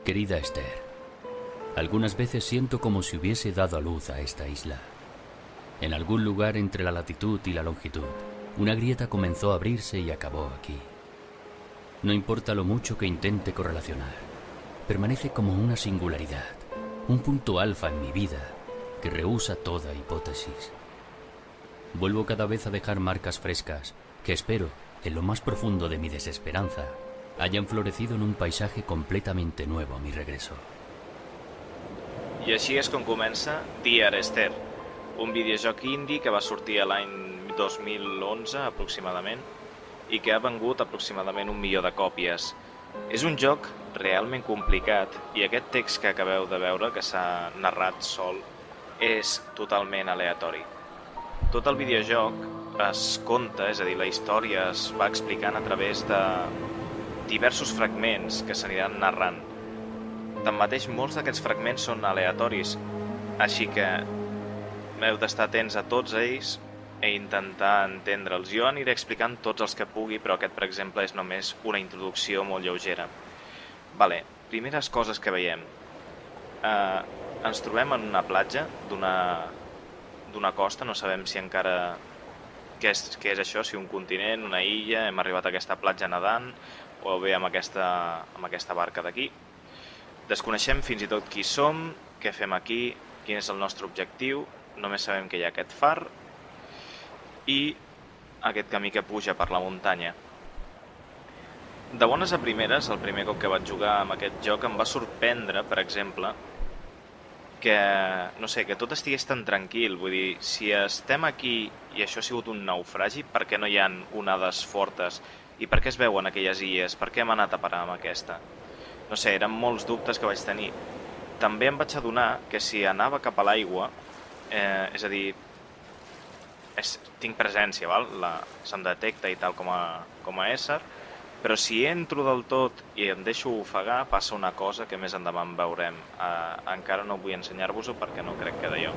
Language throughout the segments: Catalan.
Querida Esther, algunas veces siento como si hubiese dado a luz a esta isla. En algún lugar entre la latitud y la longitud, una grieta comenzó a abrirse y acabó aquí. No importa lo mucho que intente correlacionar, permanece como una singularidad, un punto alfa en mi vida que rehúsa toda hipótesis. Vuelvo cada vez a dejar marcas frescas que espero, en lo más profundo de mi desesperanza, hayan florecido en un paisaje completamente nuevo a mi regreso. I així és com comença Dear Esther, un videojoc indie que va sortir a l'any 2011 aproximadament i que ha vengut aproximadament 1 milió de còpies. És un joc realment complicat i aquest text que acabeu de veure, que s'ha narrat sol, és totalment aleatori. Tot el videojoc es conta, és a dir, la història es va explicant a través de diversos fragments que s'aniran narrant. Tanmateix, molts d'aquests fragments són aleatoris, així que heu d'estar atents a tots ells i intentar entendre'ls. Jo aniré explicant tots els que pugui, però aquest, per exemple, és només una introducció molt lleugera. Vale, primeres coses que veiem. Ens trobem en una platja d'una costa, no sabem si encara què és això, si un continent, una illa, hem arribat a aquesta platja nedant, o bé amb aquesta barca d'aquí. Desconeixem fins i tot qui som, què fem aquí, quin és el nostre objectiu, només sabem que hi ha aquest far i aquest camí que puja per la muntanya. De bones a primeres, el primer cop que vaig jugar amb aquest joc em va sorprendre, per exemple, que, no sé, que tot estigués tan tranquil. Vull dir, si estem aquí i això ha sigut un naufragi, per què no hi ha onades fortes? I per què es veuen aquelles illes? Per què hem anat a parar amb aquesta? No sé, eren molts dubtes que vaig tenir. També em vaig adonar que si anava cap a l'aigua, és a dir, tinc presència, val? Se'm detecta i tal com a ésser, però si entro del tot i em deixo ofegar, passa una cosa que més endavant veurem. Encara no vull ensenyar-vos-ho perquè no crec que d'allò.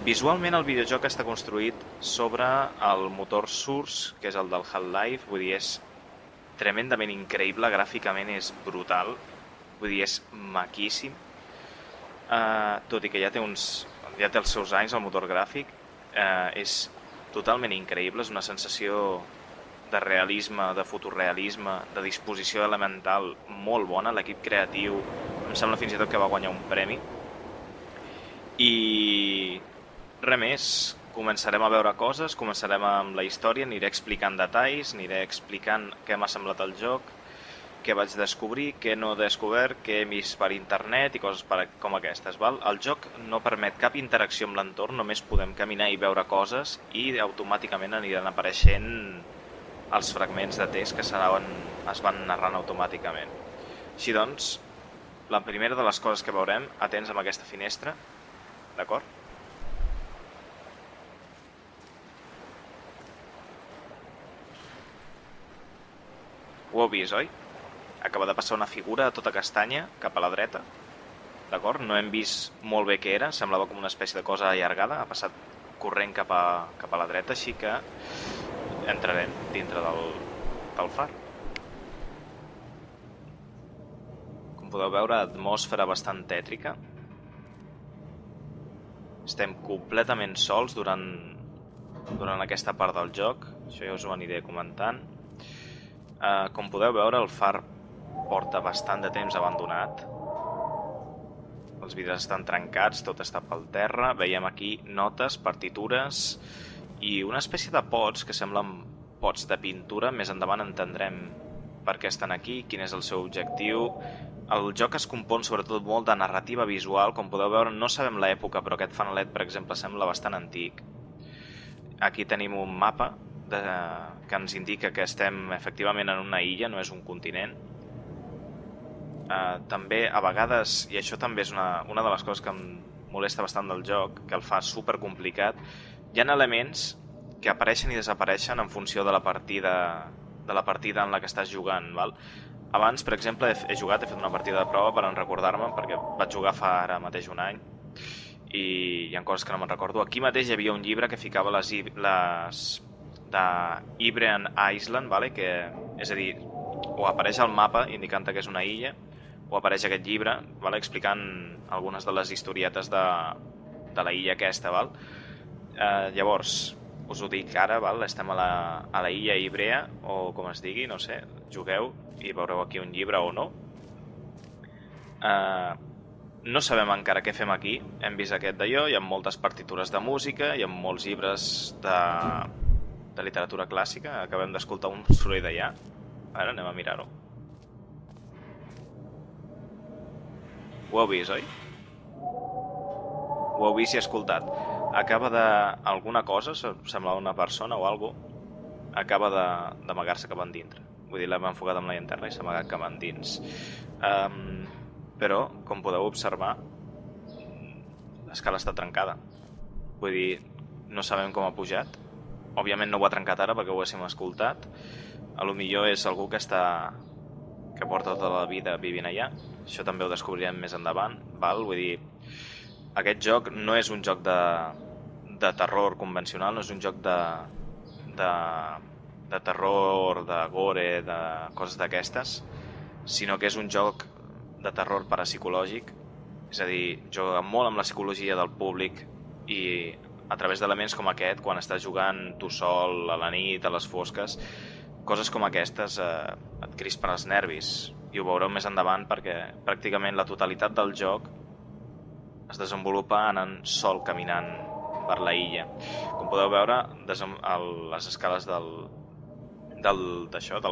Visualment el videojoc està construït sobre el motor Source, que és el del Half-Life, vull dir, és tremendament increïble, gràficament és brutal, vull dir, és maquíssim, tot i que ja té els seus anys el motor gràfic, és totalment increïble, és una sensació de realisme, de fotorealisme, de disposició elemental molt bona. L'equip creatiu em sembla fins i tot que va guanyar un premi. I res més, començarem a veure coses, començarem amb la història, aniré explicant detalls, aniré explicant què m'ha semblat el joc, què vaig descobrir, què no he descobert, què he vist per internet i coses com aquestes. Val? El joc no permet cap interacció amb l'entorn, només podem caminar i veure coses i automàticament aniran apareixent els fragments de text que es van narrant automàticament. Així doncs, la primera de les coses que veurem, atents amb aquesta finestra, d'acord? Ho heu vist, oi? Acaba de passar una figura tota castanya cap a la dreta, d'acord? No hem vist molt bé què era, semblava com una espècie de cosa allargada, ha passat corrent cap a la dreta, així que entrarem dintre del far. Com podeu veure, atmosfera bastant tètrica. Estem completament sols durant aquesta part del joc, això ja us ho aniré comentant. Com podeu veure, el far porta bastant de temps abandonat. Els vidres estan trencats, tot està pel terra. Veiem aquí notes, partitures i una espècie de pots que semblen pots de pintura. Més endavant entendrem per què estan aquí, quin és el seu objectiu. El joc es compon sobretot molt de narrativa visual. Com podeu veure, no sabem l'època, però aquest fanalet, per exemple, sembla bastant antic. Aquí tenim un mapa que ens indica que estem efectivament en una illa, no és un continent. També a vegades, i això també és una de les coses que em molesta bastant del joc, que el fa super complicat, hi ha elements que apareixen i desapareixen en funció de la partida en la que estàs jugant, val? Abans, per exemple, he fet una partida de prova per recordar-me, perquè vaig jugar fa ara mateix un any i hi ha coses que no me'n recordo. Aquí mateix hi havia un llibre que ficava les de Iberian Island, vale? Que, és a dir, o apareix al mapa indicant que és una illa, o apareix aquest llibre, val? Explicant algunes de les historietes de la illa aquesta. Val? Llavors, us ho dic ara, val? Estem a la illa Ibrea, o com es digui, no sé, jugueu i veureu aquí un llibre o no. No sabem encara què fem aquí, hem vist aquest d'allò, hi ha moltes partitures de música, hi ha molts llibres de literatura clàssica, acabem d'escoltar un soroll d'allà, ara anem a mirar-ho. Ho heu vist, oi? Ho heu vist i escoltat. Acaba d'alguna cosa, sembla una persona o algo, acaba d'amagar-se cap endintre. Vull dir, l'hem enfocat amb la llanterna i s'ha amagat cap endins. Però, com podeu observar, l'escala està trencada. Vull dir, no sabem com ha pujat. Òbviament no ho ha trencat ara perquè ho haguéssim escoltat. A lo millor és algú que porta tota la vida vivint allà. Això també ho descobrirem més endavant. Val? Vull dir, aquest joc no és un joc de terror convencional, no és un joc de terror, de gore, de coses d'aquestes, sinó que és un joc de terror parapsicològic, és a dir, juga molt amb la psicologia del públic i a través d'elements com aquest, quan estàs jugant tu sol, a la nit, a les fosques, coses com aquestes et crispen els nervis, i ho veureu més endavant perquè pràcticament la totalitat del joc es desenvolupa anant sol caminant per la illa. Com podeu veure, les escales del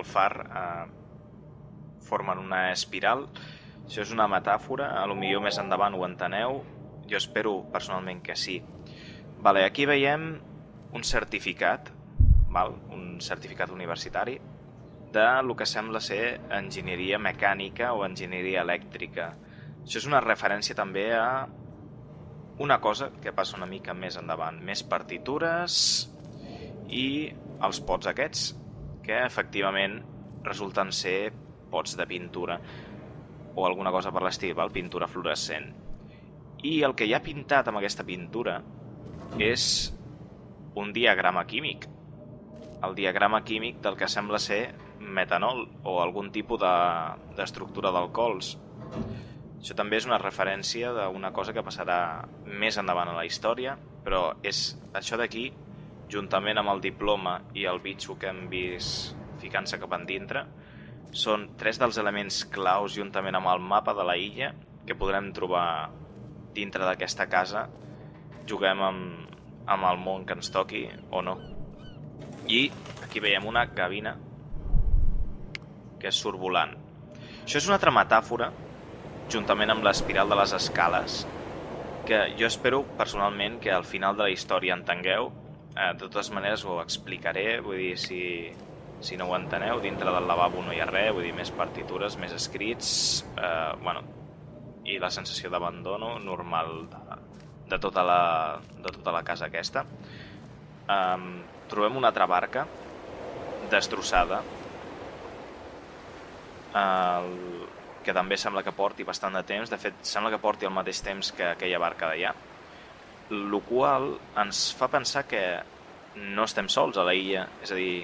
far formen una espiral. Això és una metàfora, a lo millor més endavant ho enteneu, jo espero personalment que sí. Vale, aquí veiem un certificat, un certificat universitari de lo que sembla ser enginyeria mecànica o enginyeria elèctrica. Això és una referència també a una cosa que passa una mica més endavant, més partitures i els pots aquests, que efectivament resulten ser pots de pintura o alguna cosa per l'estil, pintura fluorescent. I el que hi ha pintat amb aquesta pintura és un diagrama químic. El diagrama químic del que sembla ser metanol o algun tipus d'estructura d'alcohols. Això també és una referència d'una cosa que passarà més endavant a la història, però és això d'aquí, juntament amb el diploma i el bitxo que hem vist ficant-se cap endintre, són tres dels elements claus juntament amb el mapa de la illa que podrem trobar dintre d'aquesta casa, juguem amb el món que ens toqui o no. I aquí veiem una gavina que surt volant. Això és una altra metàfora, juntament amb l'espiral de les escales, que jo espero personalment que al final de la història entengueu. De totes maneres ho explicaré, vull dir, si no ho enteneu, dintre del lavabo no hi ha res, vull dir, més partitures, més escrits, i la sensació d'abandono normal de tota la casa aquesta. Trobem una altra barca destrossada, que també sembla que porti bastant de temps, de fet sembla que porti el mateix temps que aquella barca d'allà, el qual ens fa pensar que no estem sols a la illa, és a dir,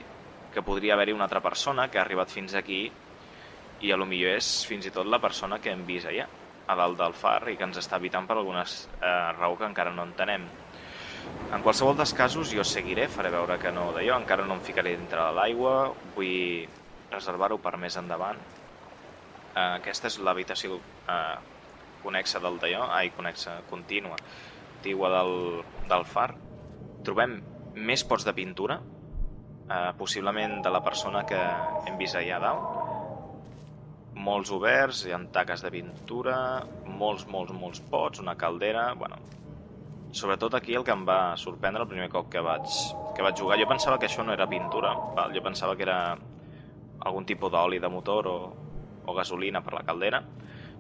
que podria haver-hi una altra persona que ha arribat fins aquí i a lo millor és fins i tot la persona que hem vist allà, a dalt del far, i que ens està evitant per alguna raó que encara no entenem. En qualsevol dels casos jo seguiré, faré veure que no d'allò, encara no em ficaré dintre de l'aigua, vull reservar-ho per més endavant. Aquesta és l'habitació conexa del d'allò, contínua, antigua del far. Trobem més pots de pintura, possiblement de la persona que hem vist allà dalt. Molts oberts, hi ha taques de pintura, molts pots, una caldera, bueno. Sobretot aquí el que em va sorprendre el primer cop que vaig jugar. Jo pensava que això no era pintura, jo pensava que era algun tipus d'oli de motor o gasolina per la caldera,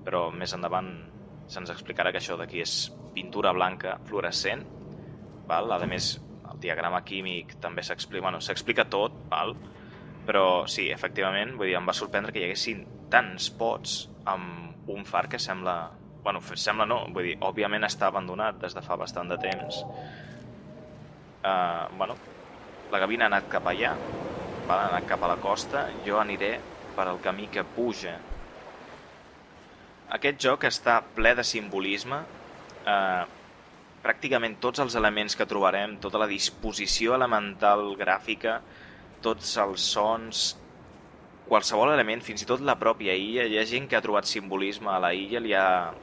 però més endavant se'ns explicarà que això d'aquí és pintura blanca fluorescent. A més, el diagrama químic també s'explica tot, però sí, efectivament, vull dir, em va sorprendre que hi haguessin tants pots amb un far que sembla... Sembla no, vull dir, òbviament està abandonat des de fa bastant de temps. La gavina ha anat cap allà, ha anat cap a la costa, jo aniré per al camí que puja Aquest joc està ple de simbolisme. Pràcticament tots els elements que trobarem, tota la disposició elemental gràfica, tots els sons, qualsevol element, fins i tot la pròpia illa, hi ha gent que ha trobat simbolisme a la illa, l'ha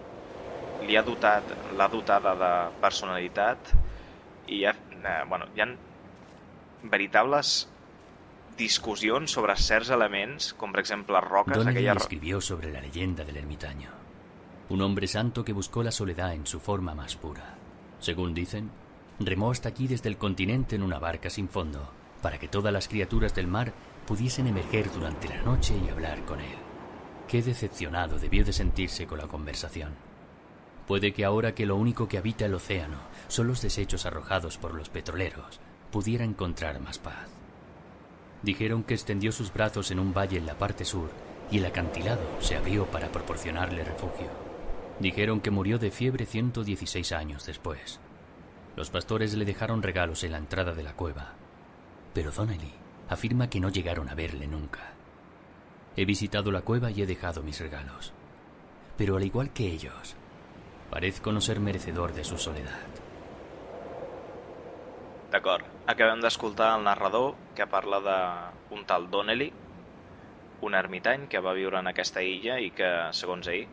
dotada de personalitat i hi ha veritables discusiones sobre ciertos elements, com per exemple les roques. Donnelly escribió sobre la leyenda del ermitaño, un hombre santo que buscó la soledad en su forma más pura. Según dicen, remó hasta aquí desde el continente en una barca sin fondo, para que todas las criaturas del mar pudiesen emerger durante la noche y hablar con él. Qué decepcionado debió de sentirse con la conversación. Puede que ahora que lo único que habita el océano son los desechos arrojados por los petroleros, pudiera encontrar más paz. Dijeron que extendió sus brazos en un valle en la parte sur y el acantilado se abrió para proporcionarle refugio. Dijeron que murió de fiebre 116 años después. Los pastores le dejaron regalos en la entrada de la cueva, pero Donnelly afirma que no llegaron a verle nunca. He visitado la cueva y he dejado mis regalos, pero al igual que ellos, parezco no ser merecedor de su soledad. D'acord, acabem d'escoltar el narrador que parla d'un tal Donnelly, un ermitany que va viure en aquesta illa i que, segons ell,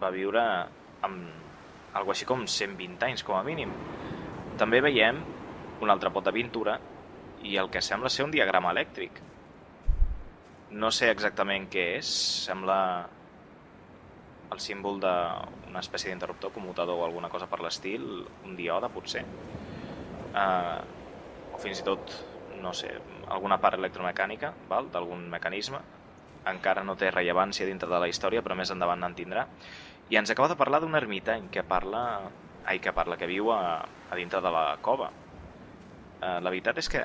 va viure amb algo així com 120 anys, com a mínim. També veiem un altre pot d'aventura i el que sembla ser un diagrama elèctric. No sé exactament què és, sembla el símbol d'una espècie d'interruptor, commutador o alguna cosa per l'estil, un díode potser, o fins i tot, no sé, alguna part electromecànica d'algun mecanisme. Encara no té rellevància dintre de la història, però més endavant en tindrà. I ens acaba de parlar d'un ermitany que viu a dintre de la cova. La veritat és que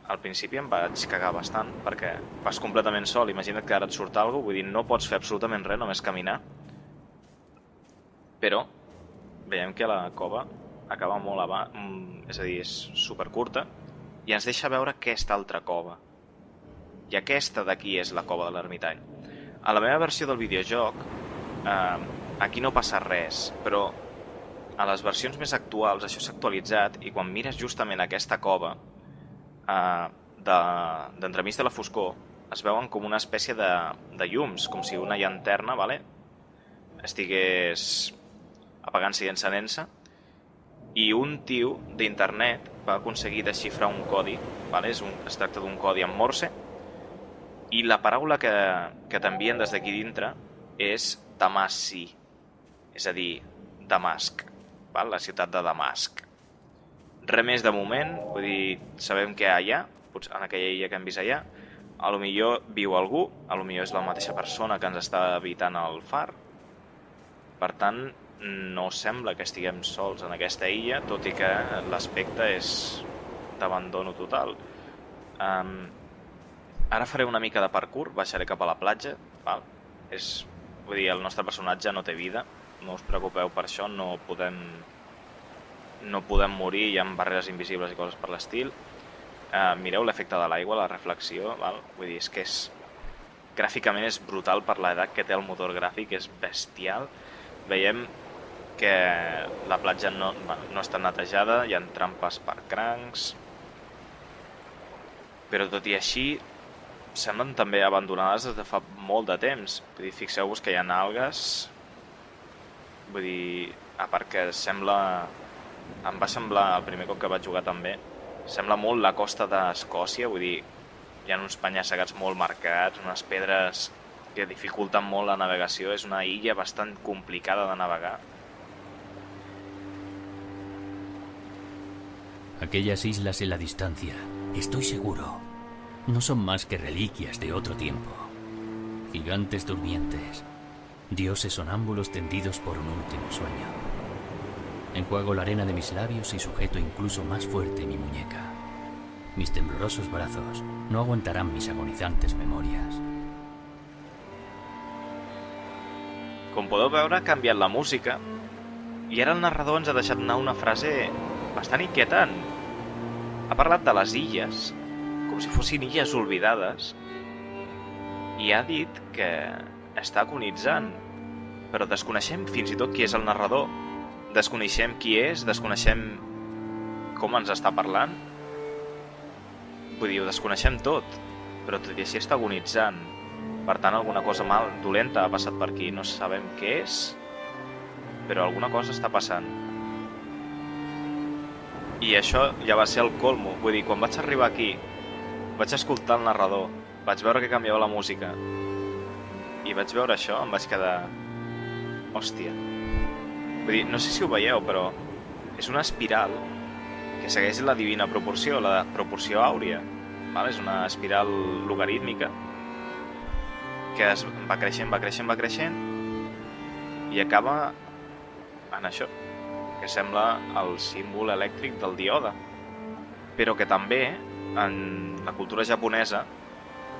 al principi em vaig cagar bastant, perquè vas completament sol, imagina't que ara et surt alguna cosa, vull dir, no pots fer absolutament res, només caminar. Però veiem que la cova acaba molt és a dir, és supercurta, i ens deixa veure aquesta altra cova. I aquesta d'aquí és la cova de l'ermitany. A la meva versió del videojoc, aquí no passa res, però a les versions més actuals això s'ha actualitzat i quan mires justament aquesta cova, d'entremig de la foscor, es veuen com una espècie de llums, com si una llanterna estigués apagant-se i encenent-se, i un tio d'internet va aconseguir desxifrar un codi, es tracta d'un codi en morse, i la paraula que t'envien des d'aquí dintre és Damasci, és a dir, Damasc, la ciutat de Damasc. Res més de moment, vull dir, sabem que allà, potser en aquella illa que hem vist allà, a lo millor viu algú, a lo millor és la mateixa persona que ens està habitant al far. Per tant, no sembla que estiguem sols en aquesta illa, tot i que l'aspecte és d'abandono total. Ara faré una mica de parkour, baixaré cap a la platja. Vull dir, el nostre personatge no té vida, no us preocupeu per això, no podem morir, hi ha barreres invisibles i coses per l'estil. Mireu l'efecte de l'aigua, la reflexió, vull dir, és que gràficament és brutal per l'edat que té el motor gràfic, és bestial. Veiem que la platja no està netejada, hi ha trampes per crancs, però tot i així semblen també abandonades des de fa molt de temps. Vull dir, fixeu-vos que hi ha algues, vull dir, a part que em va semblar, el primer cop que vaig jugar també, sembla molt la costa d'Escòcia, vull dir, hi ha uns penya-segats molt marcats, unes pedres que dificulten molt la navegació, és una illa bastant complicada de navegar. Aquellas islas en la distancia, estoy seguro, no son más que reliquias de otro tiempo. Gigantes durmientes, dioses sonámbulos tendidos por un último sueño. Enjuago la arena de mis labios y sujeto incluso más fuerte mi muñeca. Mis temblorosos brazos no aguantarán mis agonizantes memorias. Com podeu veure, ha canviat la música i ara el narrador ens ha deixat anar una frase bastant inquietant. Ha parlat de les illes, com si fossin illes oblidades, i ha dit que està agonitzant. però desconeixem fins i tot qui és el narrador, desconeixem qui és, desconeixem com ens està parlant. Vull dir, ho desconeixem tot, però tot i així està agonitzant. Per tant, alguna cosa dolenta ha passat per aquí, no sabem què és, però alguna cosa està passant. I això ja va ser el colmo. Vull dir, quan vaig arribar aquí, vaig escoltar el narrador, vaig veure que canviava la música, i vaig veure això, em vaig quedar... Hòstia. Vull dir, no sé si ho veieu, però és una espiral que segueix la divina proporció, la proporció àurea. És una espiral logarítmica que va creixent i acaba en això, que sembla el símbol elèctric del díode, però que també en la cultura japonesa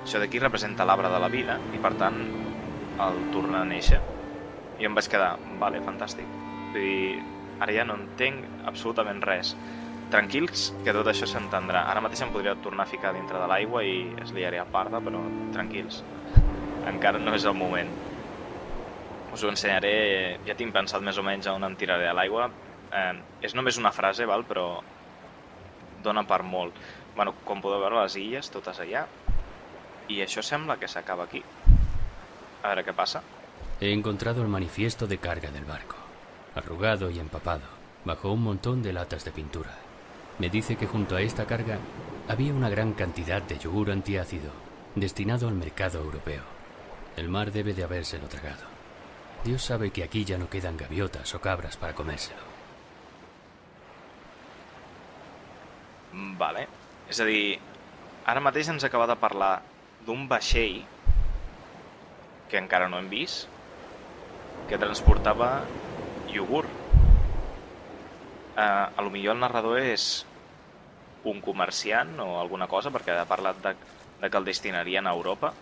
això d'aquí representa l'arbre de la vida i per tant el torna a néixer. I em vaig quedar, vale, fantàstic. Vull dir, ara ja no entenc absolutament res. Tranquils, que tot això s'entendrà. Ara mateix em podria tornar a ficar dintre de l'aigua i es liaria parda, però tranquils. Encara no és el moment. Us ho ensenyaré, ja tinc pensat més o menys on em tiraré a l'aigua. És només una frase, però dona per molt. Bueno, com podeu veure, les illes, totes allà. I això sembla que s'acaba aquí. A veure què passa. He encontrado el manifiesto de carga del barco, arrugado y empapado, bajo un montón de latas de pintura. Me dice que junto a esta carga había una gran cantidad de yogur antiácido, destinado al mercado europeo. El mar debe de habérselo tragado. Dios sabe que aquí ya no quedan gaviotas o cabras para comérselo. Vale. És a dir, ara mateix ens acaba de parlar d'un vaixell que encara no hem vist, que transportava iogurt. A lo millor el narrador és un comerciant o alguna cosa, perquè ha parlat de que el destinarien a Europa.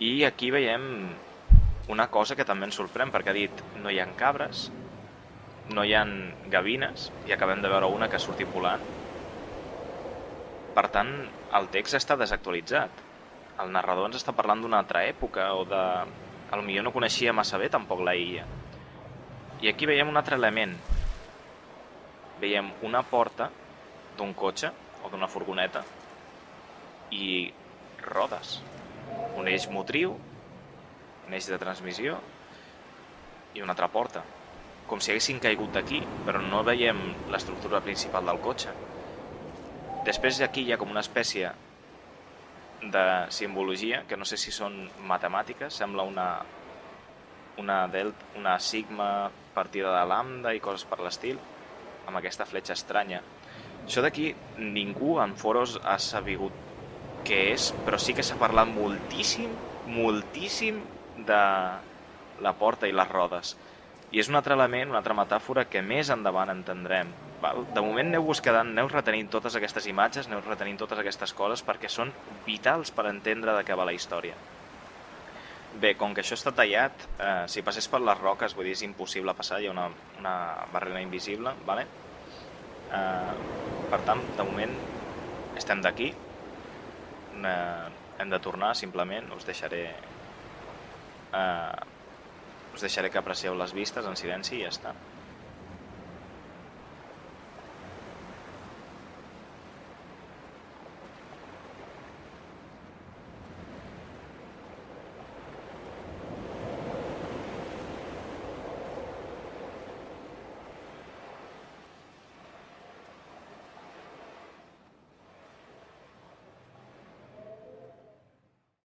I aquí veiem una cosa que també ens sorprèn, perquè ha dit no hi ha cabres, no hi ha gavines, i acabem de veure una que ha sortit volant. Per tant, el text està desactualitzat. El narrador ens està parlant d'una altra època o de... A lo millor no coneixia massa bé tampoc la illa. I aquí veiem un altre element. Veiem una porta d'un cotxe o d'una furgoneta i rodes. Un eix motriu, un eix de transmissió i una altra porta. Com si haguessin caigut d'aquí, però no veiem l'estructura principal del cotxe. Després aquí hi ha com una espècie de simbologia, que no sé si són matemàtiques, sembla una sigma partida de lambda i coses per l'estil, amb aquesta fletxa estranya. Això d'aquí ningú en foros ha sabut què és, però sí que s'ha parlat moltíssim de la porta i les rodes. I és un altre element, una altra metàfora que més endavant entendrem. De moment aneu retenint totes aquestes imatges, aneu retenint totes aquestes coses perquè són vitals per entendre de què va la història. Bé, com que això està tallat, si passés per les roques, vull dir, és impossible passar, hi ha una barrera invisible, vale? Per tant, de moment estem d'aquí, hem de tornar simplement, us deixaré que aprecieu les vistes en silenci i ja està.